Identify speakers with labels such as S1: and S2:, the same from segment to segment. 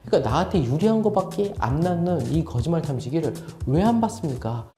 S1: 그러니까 나한테 유리한 것밖에 안 낳는 이 거짓말 탐지기를 왜 안 받습니까?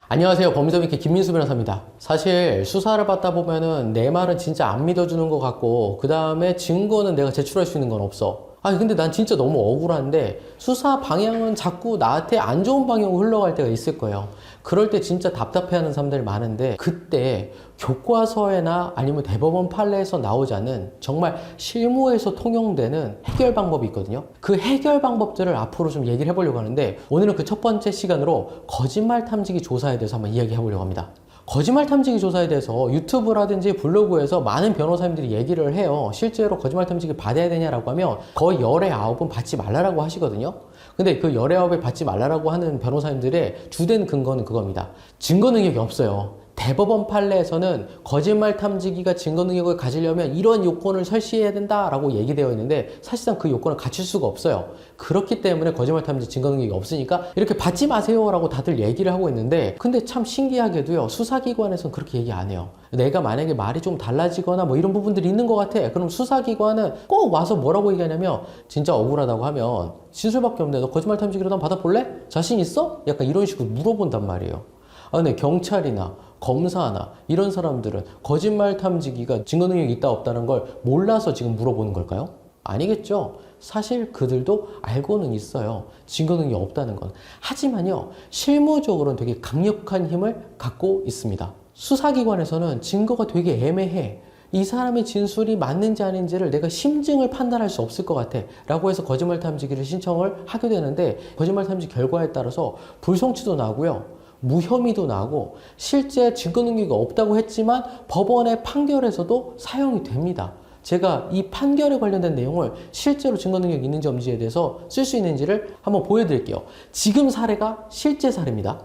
S1: 안녕하세요. 범죄도미키 김민수 변호사입니다. 사실 수사를 받다 보면은 내 말은 진짜 안 믿어주는 것 같고 그 다음에 증거는 내가 제출할 수 있는 건 없어. 아니 근데 난 진짜 너무 억울한데 수사 방향은 자꾸 나한테 안 좋은 방향으로 흘러갈 때가 있을 거예요. 그럴 때 진짜 답답해하는 사람들이 많은데 그때 교과서에나 아니면 대법원 판례에서 나오지 않는 정말 실무에서 통용되는 해결 방법이 있거든요. 그 해결 방법들을 앞으로 좀 얘기를 해보려고 하는데 오늘은 그 첫 번째 시간으로 거짓말 탐지기 조사에 대해서 한번 이야기해 보려고 합니다. 거짓말 탐지기 조사에 대해서 유튜브라든지 블로그에서 많은 변호사님들이 얘기를 해요. 실제로 거짓말 탐지기 받아야 되냐라고 하면 거의 열의 9은 받지 말라고 하시거든요. 근데 그 열의 9에 받지 말라고 하는 변호사님들의 주된 근거는 그겁니다. 증거 능력이 없어요. 대법원 판례에서는 거짓말 탐지기가 증거 능력을 가지려면 이런 요건을 설치해야 된다라고 얘기되어 있는데 사실상 그 요건을 갖출 수가 없어요. 그렇기 때문에 거짓말 탐지 증거 능력이 없으니까 이렇게 받지 마세요라고 다들 얘기를 하고 있는데 근데 참 신기하게도요. 수사기관에서는 그렇게 얘기 안 해요. 내가 만약에 말이 좀 달라지거나 뭐 이런 부분들이 있는 것 같아. 그럼 수사기관은 꼭 와서 뭐라고 얘기하냐면 진짜 억울하다고 하면 진술밖에 없는데 너 거짓말 탐지기로 난 받아볼래? 자신 있어? 약간 이런 식으로 물어본단 말이에요. 근데 경찰이나 검사나 이런 사람들은 거짓말 탐지기가 증거 능력이 있다 없다는 걸 몰라서 지금 물어보는 걸까요? 아니겠죠. 사실 그들도 알고는 있어요. 증거 능력이 없다는 건. 하지만요, 실무적으로는 되게 강력한 힘을 갖고 있습니다. 수사기관에서는 증거가 되게 애매해. 이 사람의 진술이 맞는지 아닌지를 내가 심증을 판단할 수 없을 것 같아 라고 해서 거짓말 탐지기를 신청을 하게 되는데 거짓말 탐지 결과에 따라서 불송치도 나고요. 무혐의도 나고 실제 증거 능력이 없다고 했지만 법원의 판결에서도 사용이 됩니다. 제가 이 판결에 관련된 내용을 실제로 증거 능력이 있는지 없는지에 대해서 쓸 수 있는지를 한번 보여드릴게요. 지금 사례가 실제 사례입니다.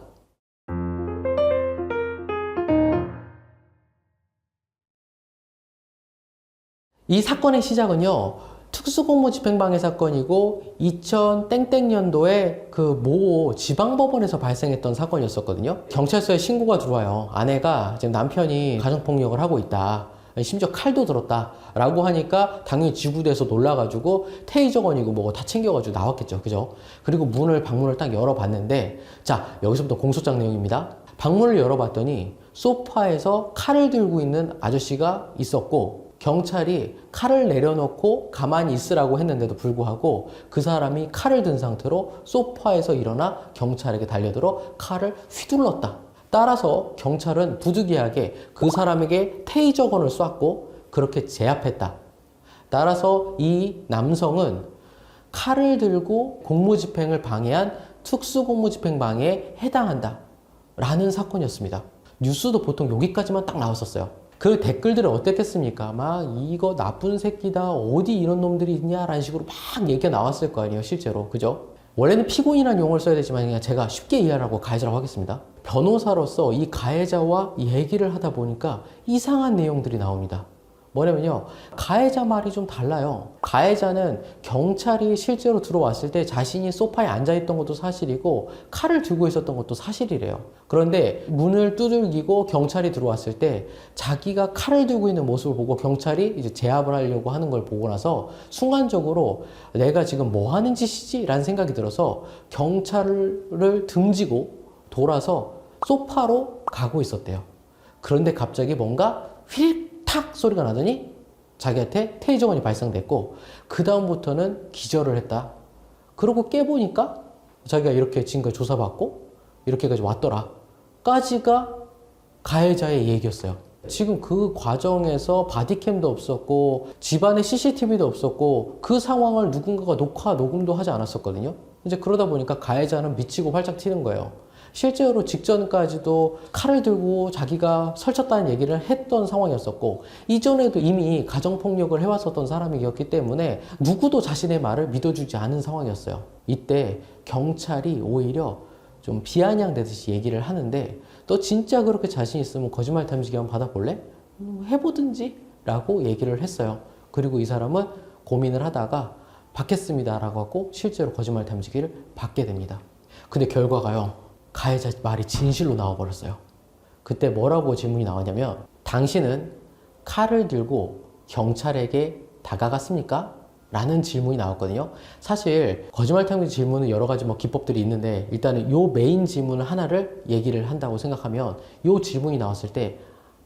S1: 이 사건의 시작은요. 특수공무집행방해 사건이고 2000년도에 그 모 지방법원에서 발생했던 사건이었었거든요. 경찰서에 신고가 들어와요. 아내가 지금 남편이 가정폭력을 하고 있다. 심지어 칼도 들었다 라고 하니까 당연히 지구대에서 놀라가지고 테이저건이고 뭐고 다 챙겨가지고 나왔겠죠. 그죠? 그리고 방문을 딱 열어봤는데 자 여기서부터 공소장 내용입니다. 방문을 열어봤더니 소파에서 칼을 들고 있는 아저씨가 있었고 경찰이 칼을 내려놓고 가만히 있으라고 했는데도 불구하고 그 사람이 칼을 든 상태로 소파에서 일어나 경찰에게 달려들어 칼을 휘둘렀다. 따라서 경찰은 부득이하게 그 사람에게 테이저건을 쐈고 그렇게 제압했다. 따라서 이 남성은 칼을 들고 공무집행을 방해한 특수공무집행방해에 해당한다. 라는 사건이었습니다. 뉴스도 보통 여기까지만 딱 나왔었어요. 그 댓글들은 어땠겠습니까? 막 이거 나쁜 새끼다 어디 이런 놈들이 있냐라는 식으로 막 얘기가 나왔을 거 아니에요 실제로. 그죠? 원래는 피고인이라는 용어를 써야 되지만 그냥 제가 쉽게 이해하라고 가해자라고 하겠습니다. 변호사로서 이 가해자와 얘기를 하다 보니까 이상한 내용들이 나옵니다. 뭐냐면요. 가해자 말이 좀 달라요. 가해자는 경찰이 실제로 들어왔을 때 자신이 소파에 앉아있던 것도 사실이고 칼을 들고 있었던 것도 사실이래요. 그런데 문을 두들기고 경찰이 들어왔을 때 자기가 칼을 들고 있는 모습을 보고 경찰이 이제 제압을 하려고 하는 걸 보고 나서 순간적으로 내가 지금 뭐 하는 짓이지? 라는 생각이 들어서 경찰을 등지고 돌아서 소파로 가고 있었대요. 그런데 갑자기 뭔가 휙 탁 소리가 나더니 자기한테 테이저건이 발생됐고 그 다음부터는 기절을 했다. 그러고 깨보니까 자기가 이렇게 지금까지 조사받고 이렇게까지 왔더라. 까지가 가해자의 얘기였어요. 지금 그 과정에서 바디캠도 없었고 집안에 CCTV도 없었고 그 상황을 누군가가 녹음도 하지 않았었거든요. 이제 그러다 보니까 가해자는 미치고 활짝 튀는 거예요. 실제로 직전까지도 칼을 들고 자기가 설쳤다는 얘기를 했던 상황이었었고 이전에도 이미 가정폭력을 해왔었던 사람이었기 때문에 누구도 자신의 말을 믿어주지 않은 상황이었어요. 이때 경찰이 오히려 좀 비아냥대듯이 얘기를 하는데 너 진짜 그렇게 자신 있으면 거짓말 탐지기 한번 받아볼래? 해보든지 라고 얘기를 했어요. 그리고 이 사람은 고민을 하다가 받겠습니다 라고 하고 실제로 거짓말 탐지기를 받게 됩니다. 근데 결과가요. 가해자 말이 진실로 나와버렸어요. 그때 뭐라고 질문이 나왔냐면, 당신은 칼을 들고 경찰에게 다가갔습니까? 라는 질문이 나왔거든요. 사실 거짓말 탐지 질문은 여러 가지 기법들이 있는데, 일단은 요 메인 질문 하나를 얘기를 한다고 생각하면, 요 질문이 나왔을 때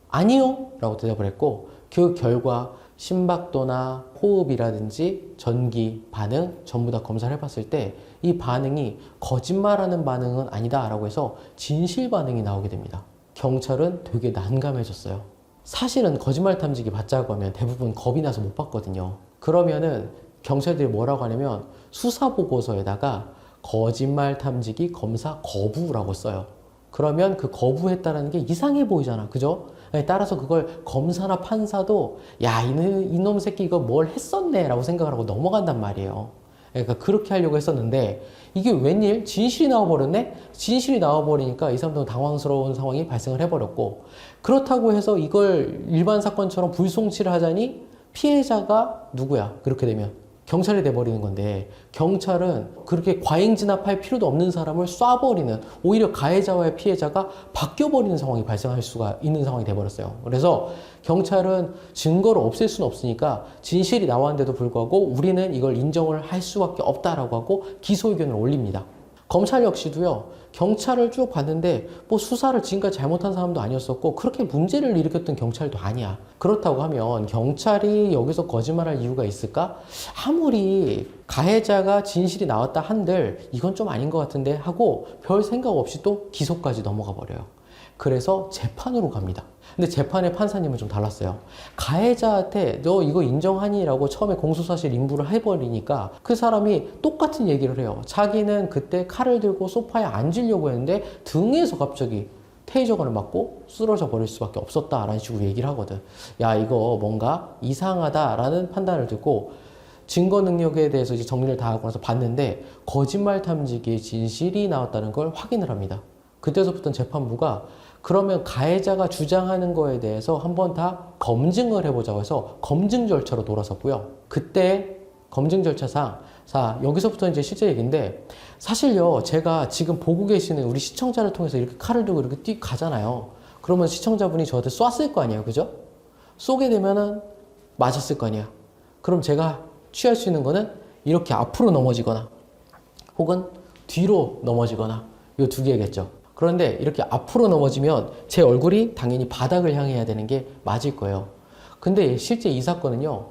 S1: 아니요 라고 대답을 했고, 그 결과 심박도나 호흡이라든지 전기 반응 전부 다 검사를 해봤을 때 이 반응이 거짓말하는 반응은 아니다 라고 해서 진실 반응이 나오게 됩니다. 경찰은 되게 난감해졌어요. 사실은 거짓말 탐지기 받자고 하면 대부분 겁이 나서 못 받거든요. 그러면은 경찰들이 뭐라고 하냐면 수사 보고서에다가 거짓말 탐지기 검사 거부라고 써요. 그러면 그 거부했다는 게 이상해 보이잖아. 그죠? 따라서 그걸 검사나 판사도 야, 이놈 새끼 이거 뭘 했었네 라고 생각을 하고 넘어간단 말이에요. 그러니까 그렇게 하려고 했었는데 이게 웬일? 진실이 나와버렸네? 진실이 나와버리니까 이 사람들은 당황스러운 상황이 발생을 해버렸고, 그렇다고 해서 이걸 일반 사건처럼 불송치를 하자니 피해자가 누구야? 그렇게 되면 경찰이 돼버리는 건데, 경찰은 그렇게 과잉 진압할 필요도 없는 사람을 쏴버리는, 오히려 가해자와의 피해자가 바뀌어버리는 상황이 발생할 수가 있는 상황이 돼버렸어요. 그래서 경찰은 증거를 없앨 수는 없으니까 진실이 나왔는데도 불구하고 우리는 이걸 인정을 할 수밖에 없다라고 하고 기소 의견을 올립니다. 검찰 역시도요, 경찰을 쭉 봤는데 수사를 지금까지 잘못한 사람도 아니었었고 그렇게 문제를 일으켰던 경찰도 아니야. 그렇다고 하면 경찰이 여기서 거짓말할 이유가 있을까? 아무리 가해자가 진실이 나왔다 한들 이건 좀 아닌 것 같은데 하고 별 생각 없이 또 기소까지 넘어가 버려요. 그래서 재판으로 갑니다. 근데 재판의 판사님은 좀 달랐어요. 가해자한테 너 이거 인정하니? 라고 처음에 공소사실 인부를 해버리니까 그 사람이 똑같은 얘기를 해요. 자기는 그때 칼을 들고 소파에 앉으려고 했는데 등에서 갑자기 테이저건을 맞고 쓰러져 버릴 수밖에 없었다라는 식으로 얘기를 하거든. 야, 이거 뭔가 이상하다라는 판단을 듣고 증거 능력에 대해서 이제 정리를 다 하고 나서 봤는데 거짓말 탐지기의 진실이 나왔다는 걸 확인을 합니다. 그때서부터 재판부가 그러면 가해자가 주장하는 거에 대해서 한번 다 검증을 해보자고 해서 검증 절차로 돌아섰고요. 그때 검증 절차상, 자, 여기서부터 이제 실제 얘기인데, 사실요, 제가 지금 보고 계시는 우리 시청자를 통해서 이렇게 칼을 들고 이렇게 뛰 가잖아요. 그러면 시청자분이 저한테 쐈을 거 아니에요. 그죠? 쏘게 되면은 맞았을 거 아니에요. 그럼 제가 취할 수 있는 거는 이렇게 앞으로 넘어지거나 혹은 뒤로 넘어지거나 이 두 개겠죠. 그런데 이렇게 앞으로 넘어지면 제 얼굴이 당연히 바닥을 향해야 되는 게 맞을 거예요. 근데 실제 이 사건은요,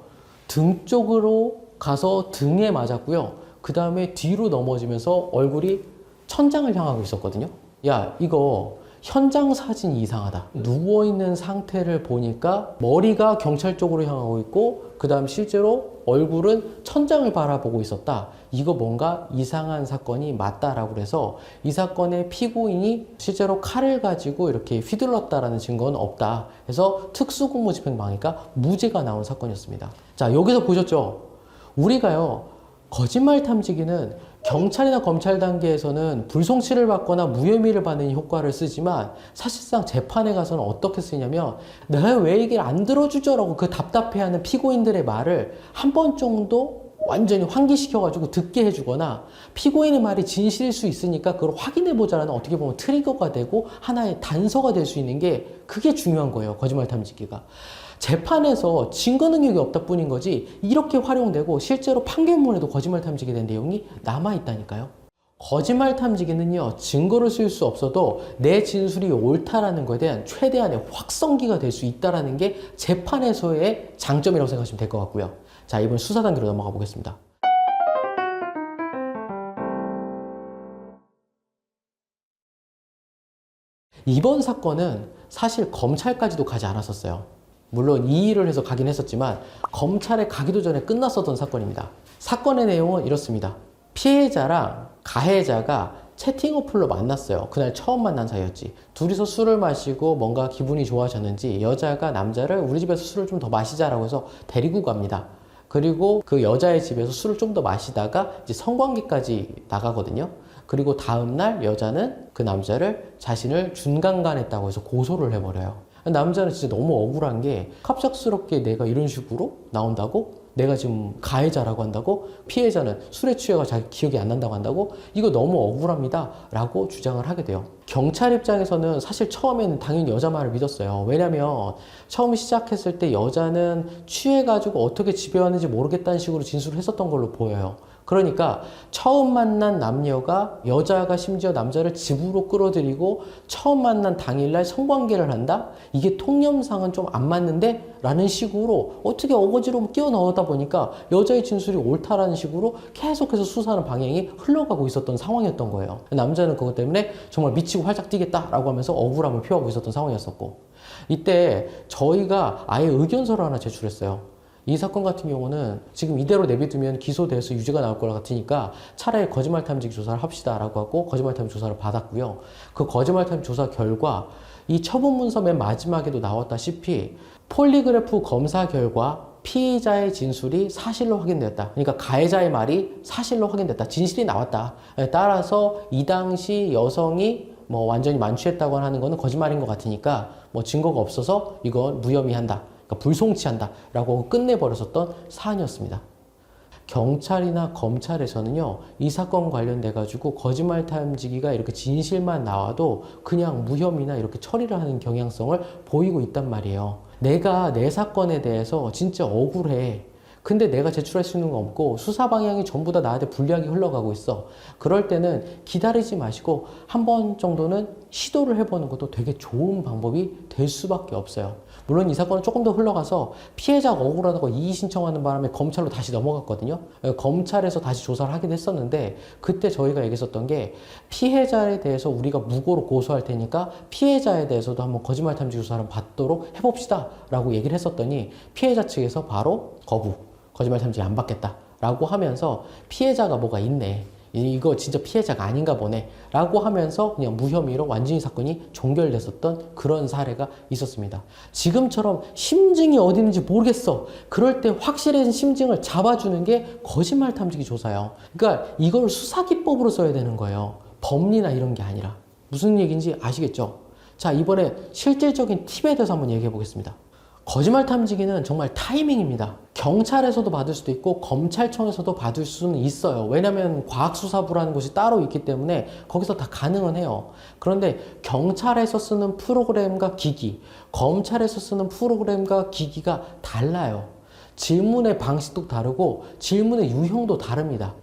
S1: 등 쪽으로 가서 등에 맞았고요. 그 다음에 뒤로 넘어지면서 얼굴이 천장을 향하고 있었거든요. 야, 이거 현장 사진이 이상하다. 누워있는 상태를 보니까 머리가 경찰 쪽으로 향하고 있고 그 다음 실제로 얼굴은 천장을 바라보고 있었다. 이거 뭔가 이상한 사건이 맞다라고 해서 이 사건의 피고인이 실제로 칼을 가지고 이렇게 휘둘렀다라는 증거는 없다. 그래서 특수공무집행방해가 무죄가 나온 사건이었습니다. 자, 여기서 보셨죠? 우리가요, 거짓말 탐지기는 경찰이나 검찰 단계에서는 불송치를 받거나 무혐의를 받는 효과를 쓰지만 사실상 재판에 가서는 어떻게 쓰냐면 내가 왜 얘기를 안 들어주죠? 그 답답해하는 피고인들의 말을 한 번 정도 완전히 환기시켜가지고 듣게 해주거나 피고인의 말이 진실일 수 있으니까 그걸 확인해보자라는 어떻게 보면 트리거가 되고 하나의 단서가 될 수 있는 게 그게 중요한 거예요. 거짓말 탐지기가. 재판에서 증거 능력이 없다 뿐인 거지 이렇게 활용되고 실제로 판결문에도 거짓말 탐지기에 대한 내용이 남아있다니까요. 거짓말 탐지기는요, 증거를 쓸 수 없어도 내 진술이 옳다라는 것에 대한 최대한의 확성기가 될 수 있다는 게 재판에서의 장점이라고 생각하시면 될 것 같고요. 자, 이번 수사 단계로 넘어가 보겠습니다. 이번 사건은 사실 검찰까지도 가지 않았었어요. 물론 이 일을 해서 가긴 했었지만 검찰에 가기도 전에 끝났었던 사건입니다. 사건의 내용은 이렇습니다. 피해자랑 가해자가 채팅 어플로 만났어요. 그날 처음 만난 사이였지. 둘이서 술을 마시고 뭔가 기분이 좋아졌는지 여자가 남자를 우리 집에서 술을 좀 더 마시자라고 해서 데리고 갑니다. 그리고 그 여자의 집에서 술을 좀 더 마시다가 이제 성관계까지 나가거든요. 그리고 다음날 여자는 그 남자를 자신을 준강간했다고 해서 고소를 해버려요. 남자는 진짜 너무 억울한 게 갑작스럽게 내가 이런 식으로 나온다고? 내가 지금 가해자라고 한다고? 피해자는 술에 취해가 자기 기억이 안 난다고 한다고? 이거 너무 억울합니다 라고 주장을 하게 돼요. 경찰 입장에서는 사실 처음에는 당연히 여자 말을 믿었어요. 왜냐면 처음 시작했을 때 여자는 취해가지고 어떻게 집에 왔는지 모르겠다는 식으로 진술을 했었던 걸로 보여요. 그러니까 처음 만난 남녀가 여자가 심지어 남자를 집으로 끌어들이고 처음 만난 당일날 성관계를 한다? 이게 통념상은 좀 안 맞는데? 라는 식으로 어떻게 어거지로 끼워 넣었다 보니까 여자의 진술이 옳다라는 식으로 계속해서 수사하는 방향이 흘러가고 있었던 상황이었던 거예요. 남자는 그것 때문에 정말 미치고 활짝 뛰겠다라고 하면서 억울함을 표하고 있었던 상황이었었고, 이때 저희가 아예 의견서를 하나 제출했어요. 이 사건 같은 경우는 지금 이대로 내비두면 기소돼서 유죄가 나올 것 같으니까 차라리 거짓말 탐지기 조사를 합시다 라고 하고 거짓말 탐지기 조사를 받았고요. 그 거짓말 탐지기 조사 결과 이 처분 문서 맨 마지막에도 나왔다시피 폴리그래프 검사 결과 피의자의 진술이 사실로 확인됐다. 그러니까 가해자의 말이 사실로 확인됐다. 진실이 나왔다. 따라서 이 당시 여성이 뭐 완전히 만취했다고 하는 거는 거짓말인 것 같으니까 뭐 증거가 없어서 이건 무혐의한다. 그러니까 불송치한다 라고 끝내버렸었던 사안이었습니다. 경찰이나 검찰에서는요, 이 사건 관련돼 가지고 거짓말 탐지기가 이렇게 진실만 나와도 그냥 무혐의나 이렇게 처리를 하는 경향성을 보이고 있단 말이에요. 내가 내 사건에 대해서 진짜 억울해. 근데 내가 제출할 수 있는 거 없고 수사 방향이 전부 다 나한테 불리하게 흘러가고 있어. 그럴 때는 기다리지 마시고 한 번 정도는 시도를 해보는 것도 되게 좋은 방법이 될 수밖에 없어요. 물론 이 사건은 조금 더 흘러가서 피해자가 억울하다고 이의 신청하는 바람에 검찰로 다시 넘어갔거든요. 검찰에서 다시 조사를 하긴 했었는데 그때 저희가 얘기했었던 게 피해자에 대해서 우리가 무고로 고소할 테니까 피해자에 대해서도 한번 거짓말 탐지 조사를 받도록 해봅시다 라고 얘기를 했었더니 피해자 측에서 바로 거부, 거짓말 탐지 안 받겠다 라고 하면서 피해자가 뭐가 있네, 이거 진짜 피해자가 아닌가 보네 라고 하면서 그냥 무혐의로 완전히 사건이 종결됐었던 그런 사례가 있었습니다. 지금처럼 심증이 어디 있는지 모르겠어, 그럴 때 확실한 심증을 잡아주는 게 거짓말 탐지기 조사예요. 그러니까 이걸 수사기법으로 써야 되는 거예요. 법리나 이런 게 아니라. 무슨 얘기인지 아시겠죠? 자, 이번에 실질적인 팁에 대해서 한번 얘기해 보겠습니다. 거짓말 탐지기는 정말 타이밍입니다. 경찰에서도 받을 수도 있고 검찰청에서도 받을 수는 있어요. 왜냐하면 과학수사부라는 곳이 따로 있기 때문에 거기서 다 가능은 해요. 그런데 경찰에서 쓰는 프로그램과 기기, 검찰에서 쓰는 프로그램과 기기가 달라요. 질문의 방식도 다르고 질문의 유형도 다릅니다.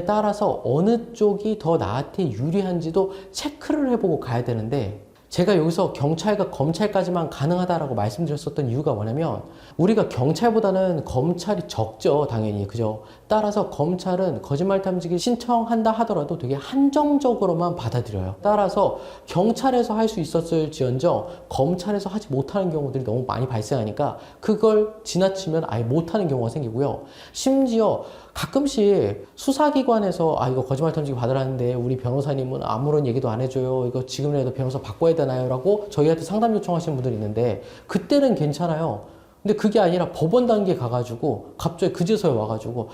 S1: 따라서 어느 쪽이 더 나한테 유리한지도 체크를 해보고 가야 되는데, 제가 여기서 경찰과 검찰까지만 가능하다라고 말씀드렸었던 이유가 뭐냐면 우리가 경찰보다는 검찰이 적죠, 당연히. 그죠? 따라서 검찰은 거짓말 탐지기 신청한다 하더라도 되게 한정적으로만 받아들여요. 따라서 경찰에서 할 수 있었을지언정 검찰에서 하지 못하는 경우들이 너무 많이 발생하니까 그걸 지나치면 아예 못하는 경우가 생기고요. 심지어 가끔씩 수사기관에서 이거 거짓말 탐지기 받으라는데 우리 변호사님은 아무런 얘기도 안 해줘요, 이거 지금이라도 변호사 바꿔야 되나요? 라고 저희한테 상담 요청하시는 분들이 있는데 그때는 괜찮아요. 근데 그게 아니라 법원 단계에 가가지고 갑자기 그제서야 와가지고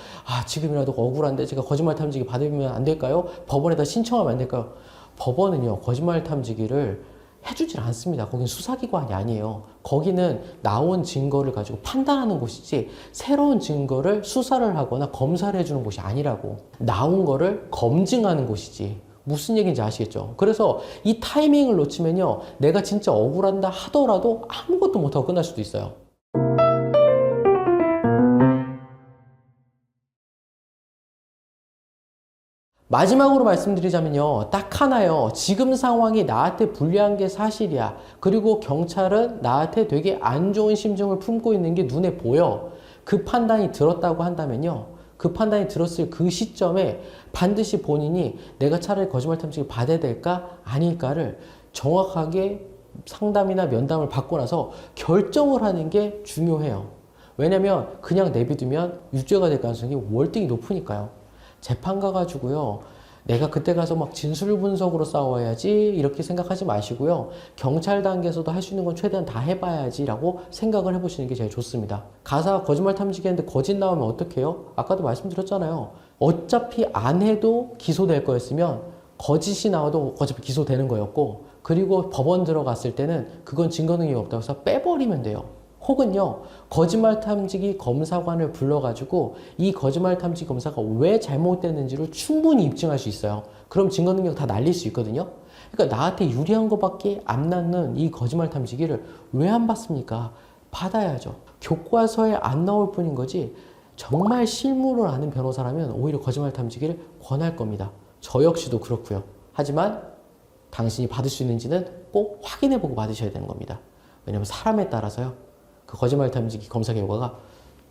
S1: 지금이라도 억울한데 제가 거짓말 탐지기 받으면 안 될까요? 법원에다 신청하면 안 될까요? 법원은요, 거짓말 탐지기를 해주질 않습니다. 거긴 수사기관이 아니에요. 거기는 나온 증거를 가지고 판단하는 곳이지 새로운 증거를 수사를 하거나 검사를 해주는 곳이 아니라고. 나온 거를 검증하는 곳이지. 무슨 얘기인지 아시겠죠? 그래서 이 타이밍을 놓치면요, 내가 진짜 억울한다 하더라도 아무것도 못하고 끝날 수도 있어요. 마지막으로 말씀드리자면요, 딱 하나요. 지금 상황이 나한테 불리한 게 사실이야. 그리고 경찰은 나한테 되게 안 좋은 심정을 품고 있는 게 눈에 보여. 그 판단이 들었다고 한다면요, 그 판단이 들었을 그 시점에 반드시 본인이 내가 차라리 거짓말 탐지기 받아야 될까 아닐까를 정확하게 상담이나 면담을 받고 나서 결정을 하는 게 중요해요. 왜냐면 그냥 내비두면 유죄가 될 가능성이 월등히 높으니까요. 재판 가가지고요, 내가 그때 가서 막 진술 분석으로 싸워야지 이렇게 생각하지 마시고요, 경찰 단계에서도 할 수 있는 건 최대한 다 해봐야지 라고 생각을 해보시는 게 제일 좋습니다. 가사 거짓말 탐지기 했는데 거짓 나오면 어떡해요? 아까도 말씀드렸잖아요. 어차피 안 해도 기소될 거였으면 거짓이 나와도 어차피 기소되는 거였고, 그리고 법원 들어갔을 때는 그건 증거 능력이 없다고 해서 빼버리면 돼요. 혹은요, 거짓말 탐지기 검사관을 불러가지고 이 거짓말 탐지기 검사가 왜 잘못됐는지를 충분히 입증할 수 있어요. 그럼 증거 능력 다 날릴 수 있거든요. 그러니까 나한테 유리한 것밖에 안 낳는 이 거짓말 탐지기를 왜 안 받습니까? 받아야죠. 교과서에 안 나올 뿐인 거지 정말 실무를 아는 변호사라면 오히려 거짓말 탐지기를 권할 겁니다. 저 역시도 그렇고요. 하지만 당신이 받을 수 있는지는 꼭 확인해보고 받으셔야 되는 겁니다. 왜냐면 사람에 따라서요, 그 거짓말 탐지기 검사 결과가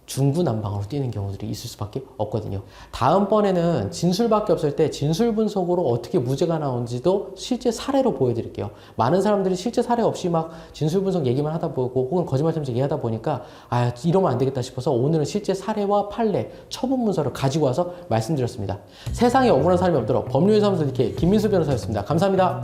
S1: 중구난방으로 뛰는 경우들이 있을 수밖에 없거든요. 다음번에는 진술밖에 없을 때 진술 분석으로 어떻게 무죄가 나오는지도 실제 사례로 보여드릴게요. 많은 사람들이 실제 사례 없이 막 진술 분석 얘기만 하다 보고 혹은 거짓말 탐지기 얘기하다 보니까 아, 이러면 안 되겠다 싶어서 오늘은 실제 사례와 판례, 처분 문서를 가지고 와서 말씀드렸습니다. 세상에 억울한 사람이 없도록 법률사무소 이렇게 김민수 변호사였습니다. 감사합니다.